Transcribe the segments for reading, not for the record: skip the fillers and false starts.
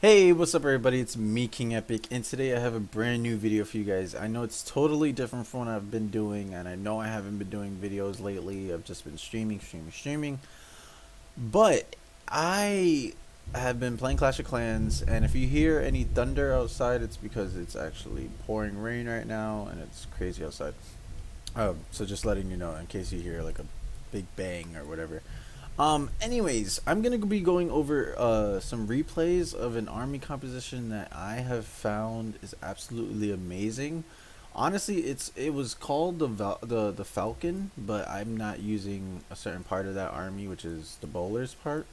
Hey, what's up everybody? It's me, King Epic, and today I have a brand new video for you guys. I know it's totally different from what I've been doing, and I know I haven't been doing videos lately. I've just been streaming. But I have been playing Clash of Clans, and if you hear any thunder outside, it's because it's actually pouring rain right now, and it's crazy outside. So just letting you know in case you hear like a big bang or whatever. Anyways, I'm gonna be going over some replays of an army composition that I have found is absolutely amazing. Honestly, it was called the Falcon, but I'm not using a certain part of that army, which is the bowlers part.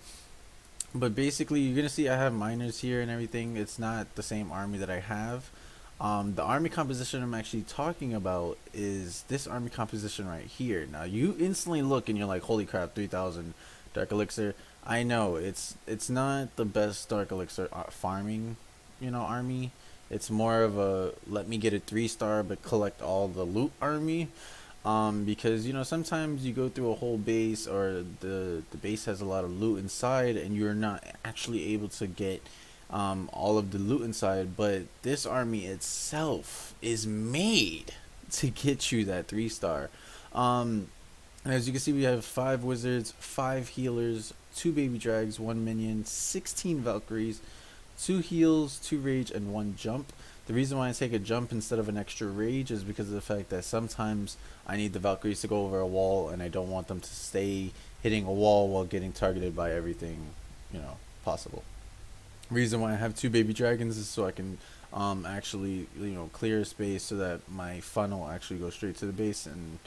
But basically, you're gonna see I have miners here and everything. It's not the same army that I have. The army composition I'm actually talking about is this army composition right here. Now you instantly look and you're like, holy crap, 3,000 Dark Elixir. I know it's not the best Dark Elixir farming, army. It's more of a let me get a 3-star but collect all the loot army. Because sometimes you go through a whole base or the base has a lot of loot inside and you're not actually able to get all of the loot inside, but this army itself is made to get you that 3-star. And as you can see, we have 5 wizards, 5 healers, 2 baby drags, 1 minion, 16 Valkyries, 2 heals, 2 rage, and 1 jump. The reason why I take a jump instead of an extra rage is because of the fact that sometimes I need the Valkyries to go over a wall and I don't want them to stay hitting a wall while getting targeted by everything, possible. Reason why I have 2 baby dragons is so I can actually clear space so that my funnel actually goes straight to the base. And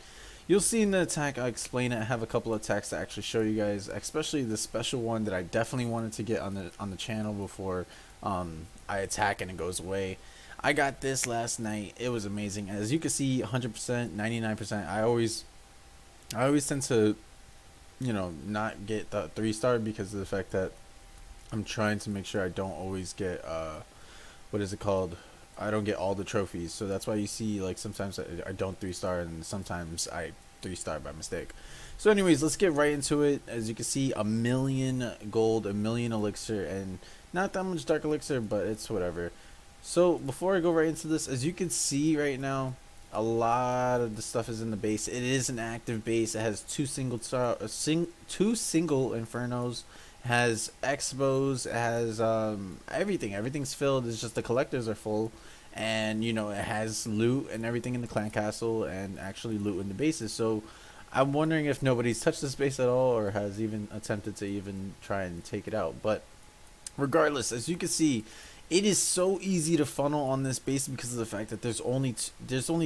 you'll see in the attack I explain it. I have a couple of attacks to actually show you guys, especially the special one that I definitely wanted to get on the channel before I attack and it goes away. I got this last night. It was amazing. As you can see, 100%, 99%. I always tend to not get the 3-star because of the fact that I'm trying to make sure I don't always get what is it called? I don't get all the trophies. So that's why you see like sometimes I don't 3-star and sometimes I 3-star by mistake. So anyways, let's get right into it. As you can see, a million gold, a million elixir, and not that much dark elixir, but it's whatever. So before I go right into this, as you can see right now, a lot of the stuff is in the base. It is an active base. It has two single infernos, has expos, it has everything. Everything's filled. It's just the collectors are full, and it has loot and everything in the clan castle and actually loot in the bases. So I'm wondering if nobody's touched this base at all or has even attempted to even try and take it out. But regardless, as you can see, it is so easy to funnel on this base because of the fact that there's only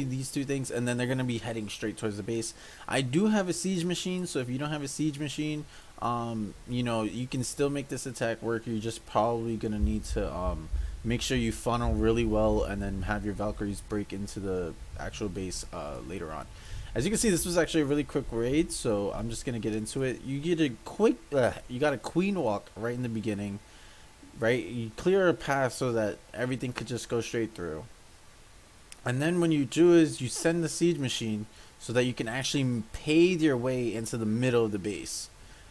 these two things, and then they're gonna be heading straight towards the base. I do have a siege machine, so if you don't have a siege machine, you can still make this attack work. You're just probably gonna need to make sure you funnel really well, and then have your Valkyries break into the actual base later on. As you can see, this was actually a really quick raid, so I'm just gonna get into it. You get a quick, you got a queen walk right in the beginning, right? You clear a path so that everything could just go straight through. And then when you do is you send the siege machine so that you can actually pave your way into the middle of the base.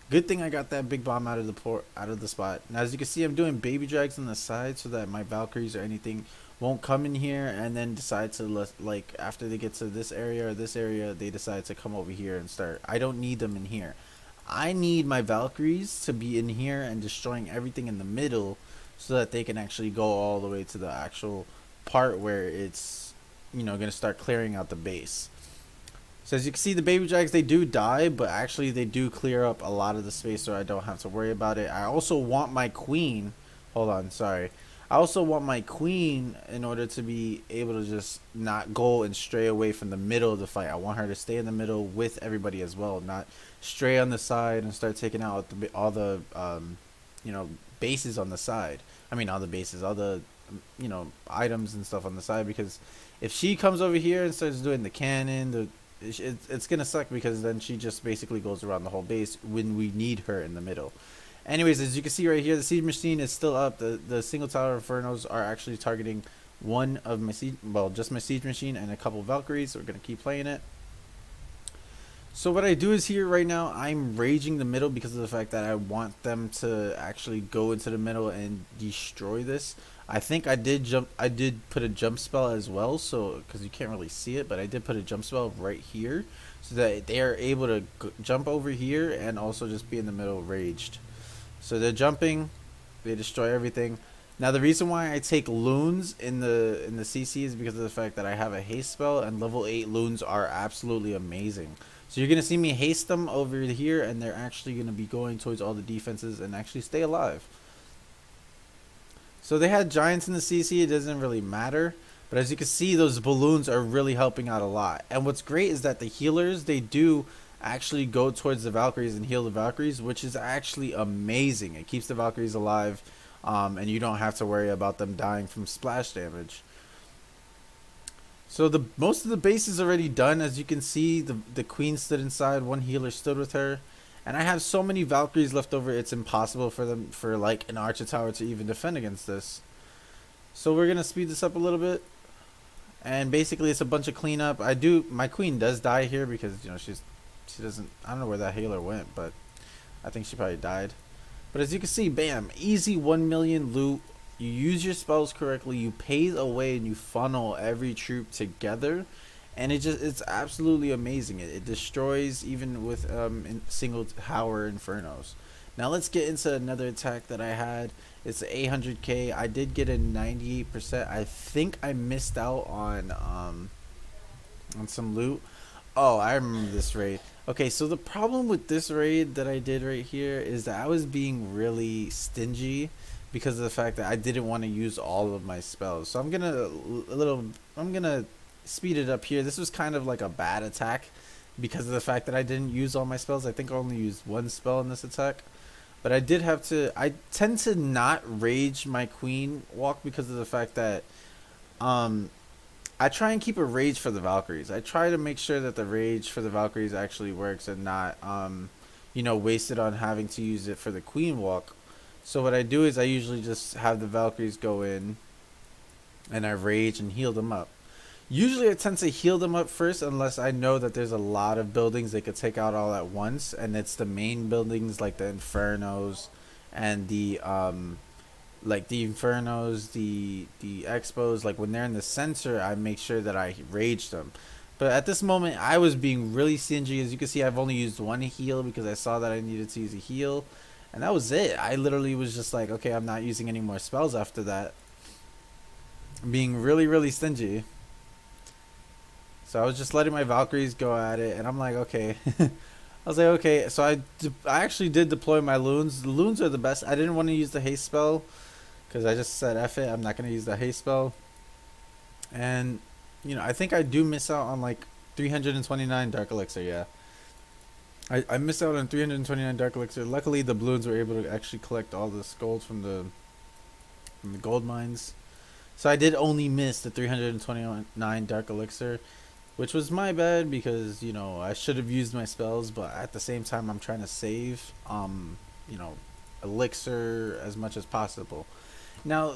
Good thing I got that big bomb out of the spot. Now as you can see, I'm doing baby drags on the side so that my Valkyries or anything won't come in here and then decide to like after they get to this area or this area, they decide to come over here and start. I don't need them in here. I need my Valkyries to be in here and destroying everything in the middle so that they can actually go all the way to the actual part where it's going to start clearing out the base. So as you can see, the baby drags, they do die, but actually they do clear up a lot of the space so I don't have to worry about it. I also want my queen. Hold on, sorry. I also want my queen in order to be able to just not go and stray away from the middle of the fight. I want her to stay in the middle with everybody as well, not stray on the side and start taking out all the bases on the side. I mean, all the bases, all the items and stuff on the side, because if she comes over here and starts doing the cannon, it's gonna suck because then she just basically goes around the whole base when we need her in the middle. Anyways, as you can see right here, the siege machine is still up. The single tower infernos are actually targeting one of my siege, well, just my siege machine and a couple Valkyries. So we're gonna keep playing it. So what I do is here right now, I'm raging the middle because of the fact that I want them to actually go into the middle and destroy this. I think I did put a jump spell as well, so because you can't really see it, but I did put a jump spell right here so that they are able to jump over here and also just be in the middle raged. So they're jumping, they destroy everything. Now the reason why I take loons in the CC is because of the fact that I have a haste spell, and level 8 loons are absolutely amazing. So you're gonna see me haste them over here, and they're actually gonna be going towards all the defenses and actually stay alive. So they had giants in the CC, it doesn't really matter. But as you can see, those balloons are really helping out a lot. And what's great is that the healers, they do actually go towards the Valkyries and heal the Valkyries, which is actually amazing. It keeps the Valkyries alive, and you don't have to worry about them dying from splash damage. So the most of the base is already done. As you can see, the queen stood inside, one healer stood with her. And I have so many Valkyries left over, it's impossible for them, for like an Archer Tower to even defend against this. So we're gonna speed this up a little bit. And basically it's a bunch of cleanup. My queen does die here because, you know, she doesn't, I don't know where that healer went, but I think she probably died. But as you can see, bam, easy 1 million loot. You use your spells correctly, you pave away, and you funnel every troop together, and it's absolutely amazing. It destroys even with single tower infernos. Now let's get into another attack that I had. It's 800k. I did get a 98%. I think I missed out on some loot. Oh, I remember this raid. Okay, so the problem with this raid that I did right here is that I was being really stingy because of the fact that I didn't want to use all of my spells. So I'm gonna speed it up here. This was kind of like a bad attack because of the fact that I didn't use all my spells. I think I only used one spell in this attack. But I did have to, I tend to not rage my queen walk because of the fact that I try and keep a rage for the Valkyries. I try to make sure that the rage for the Valkyries actually works and not, you know, wasted on having to use it for the queen walk. So what I do is I usually just have the Valkyries go in and I rage and heal them up. Usually I tend to heal them up first unless I know that there's a lot of buildings they could take out all at once, and it's the main buildings like the Infernos and the Infernos, the Expos. Like when they're in the center, I make sure that I rage them. But at this moment, I was being really stingy. As you can see, I've only used one heal because I saw that I needed to use a heal, and that was it. I literally was just like, okay, I'm not using any more spells after that. Being really, really stingy. So I was just letting my Valkyries go at it, and I'm like, okay. I was like, okay. So I actually did deploy my loons. The loons are the best. I didn't want to use the haste spell because I just said F it. I'm not going to use the haste spell. And, you know, I think I do miss out on like 329 Dark Elixir, yeah. I missed out on 329 Dark Elixir. Luckily, the balloons were able to actually collect all this gold from the gold mines. So I did only miss the 329 Dark Elixir, which was my bad because, you know, I should have used my spells, but at the same time I'm trying to save you know, elixir as much as possible. Now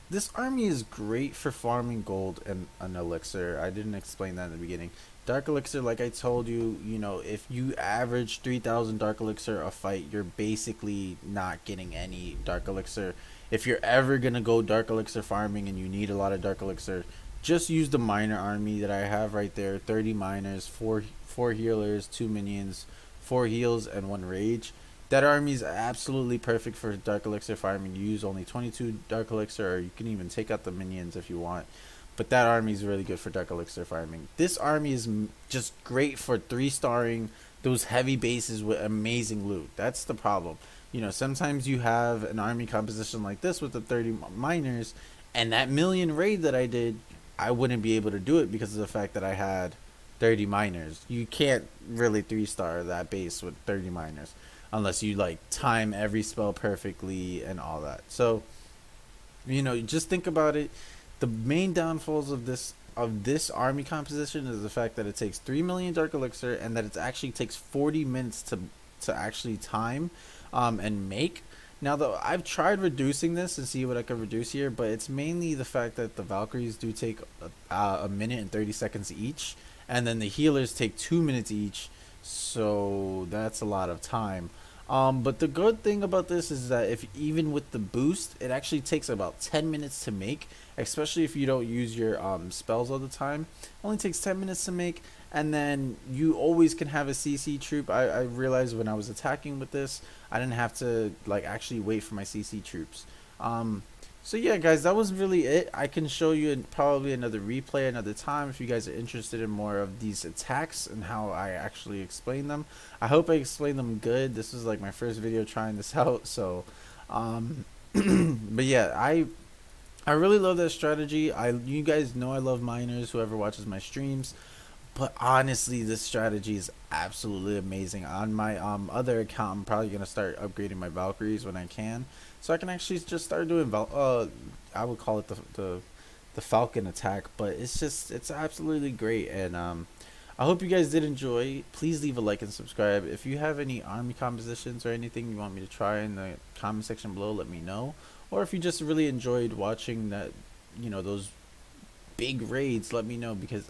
this army is great for farming gold and an elixir. I didn't explain that in the beginning. Dark elixir, like I told you, you know, if you average 3,000 dark elixir a fight, you're basically not getting any dark elixir. If you're ever gonna go dark elixir farming and you need a lot of dark elixir, just use the miner army that I have right there. 30 miners, four healers, 2 minions, 4 heals, and 1 rage. That army is absolutely perfect for dark elixir farming. You use only 22 dark elixir, or you can even take out the minions if you want. But that army is really good for dark elixir farming. This army is just great for 3-starring those heavy bases with amazing loot. That's the problem. You know, sometimes you have an army composition like this with the 30 miners, and that million raid that I did, I wouldn't be able to do it because of the fact that I had 30 miners. You can't really 3-star that base with 30 miners unless you like time every spell perfectly and all that. So, you know, just think about it. The main downfalls of this army composition is the fact that it takes 3 million dark elixir and that it actually takes 40 minutes to actually time and make. Now, though, I've tried reducing this and see what I can reduce here, but it's mainly the fact that the Valkyries do take a minute and 30 seconds each, and then the healers take 2 minutes each. so that's a lot of time. But the good thing about this is that if even with the boost, it actually takes about 10 minutes to make, especially if you don't use your spells all the time. It only takes 10 minutes to make, and then you always can have a CC troop. I realized when I was attacking with this, I didn't have to like actually wait for my CC troops. Um, so yeah, guys, that was really it. I can show you probably another replay another time if you guys are interested in more of these attacks and how I actually explain them. I hope I explained them good. This was like my first video trying this out, so but yeah, I really love that strategy. You guys know I love miners, whoever watches my streams. But honestly, this strategy is absolutely amazing. On my other account, I'm probably gonna start upgrading my Valkyries when I can, so I can actually just start doing I would call it the Falcon attack. But it's absolutely great, and I hope you guys did enjoy. Please leave a like and subscribe. If you have any army compositions or anything you want me to try in the comment section below, let me know. Or if you just really enjoyed watching that, those big raids, let me know, because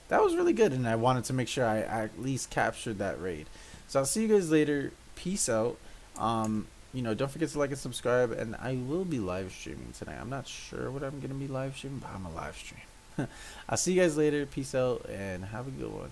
that was really good, and I wanted to make sure I at least captured that raid. So I'll see you guys later. Peace out. Don't forget to like and subscribe, and I will be live streaming tonight. I'm not sure what I'm gonna be live streaming, but I'm a live stream. I'll see you guys later. Peace out, and have a good one.